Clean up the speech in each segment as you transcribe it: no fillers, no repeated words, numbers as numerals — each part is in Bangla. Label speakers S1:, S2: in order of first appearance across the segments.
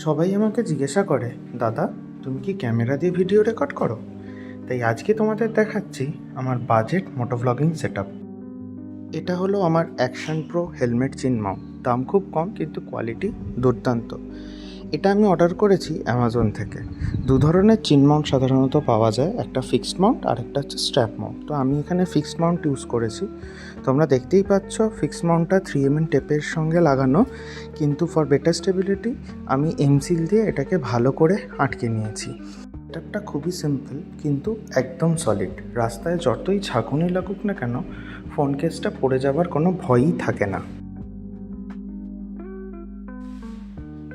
S1: সবাই আমাকে জিজ্ঞাসা করে, দাদা তুমি কি ক্যামেরা দিয়ে ভিডিও রেকর্ড করো? তাই আজকে তোমাদের দেখাচ্ছি আমার বাজেট মোটো ভ্লগিং সেটআপ। এটা হলো আমার অ্যাকশন প্রো হেলমেট চিন মাউন্ট। দাম খুব কম কিন্তু কোয়ালিটি দুর্দান্ত। এটা আমি অর্ডার করেছি অ্যামাজন থেকে। দু ধরনের চিন মাউন্ট সাধারণত পাওয়া যায়, একটা ফিক্সড মাউন্ট আর একটা হচ্ছে স্ট্র্যাপ মাউন্ট। তো আমি এখানে ফিক্সড মাউন্ট ইউজ করেছি। তোমরা দেখতেই পাচ্ছ ফিক্সড মাউন্টটা 3mm টেপের সঙ্গে লাগানো, কিন্তু ফর বেটার স্টেবিলিটি আমি এমসিল দিয়ে এটাকে ভালো করে আটকে নিয়েছি। সেটআপটা খুবই সিম্পল কিন্তু একদম সলিড। রাস্তায় যতই ঝাঁকুনি লাগুক না কেন, ফোন কেসটা পড়ে যাওয়ার কোনো ভয়ই থাকে না।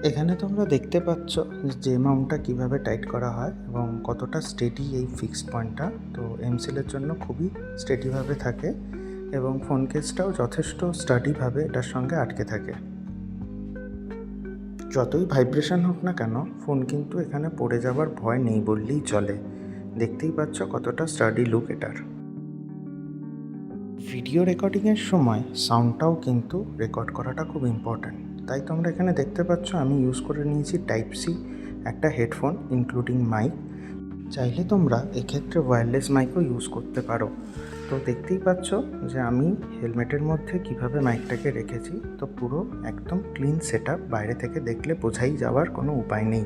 S1: এখানে তোমরা দেখতে পাচ্ছ যে মাউন্টটা কীভাবে টাইট করা হয় এবং কতটা স্টেডি এই ফিক্সড পয়েন্টটা। তো এমসিলের জন্য খুবই স্টেডিভাবে থাকে এবং ফোন কেসটাও যথেষ্ট স্টাডিভাবে এটার সঙ্গে আটকে থাকে। যতই ভাইব্রেশন হোক না কেন, ফোন কিন্তু এখানে পড়ে যাওয়ার ভয় নেই বললেই চলে। দেখতেই পাচ্ছ কতটা স্টাডি লুক এটার। ভিডিও রেকর্ডিংয়ের সময় সাউন্ডটাও কিন্তু রেকর্ড করাটা খুব ইম্পর্ট্যান্ট। তাই তোমরা এখানে দেখতে পাচ্ছ আমি ইউজ করে নিয়েছি টাইপ সি একটা হেডফোন ইনক্লুডিং মাইক। চাইলে তোমরা এক্ষেত্রে ওয়্যারলেস মাইকও ইউজ করতে পারো। তো দেখতেই পাচ্ছ যে আমি হেলমেটের মধ্যে কিভাবে মাইকটাকে রেখেছি। তো পুরো একদম ক্লিন সেটআপ, বাইরে থেকে দেখলে বোঝাই যাওয়ার কোনো উপায় নেই।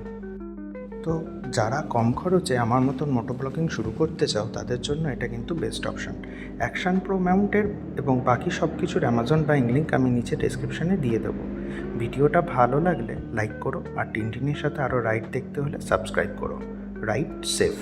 S1: তো যারা কম খরচে আমার মতন মোটো ব্লগিং শুরু করতে চাও তাদের জন্য এটা কিন্তু বেস্ট অপশান। অ্যাকশন প্রো মাউন্টের এবং বাকি সব কিছুর অ্যামাজন বাইং লিঙ্ক আমি নিচে ডেসক্রিপশানে দিয়ে দেবো। ভিডিওটা ভালো লাগলে লাইক করো, আর টিনটিনের সাথে আরও রাইড দেখতে হলে সাবস্ক্রাইব করো। Ride safe.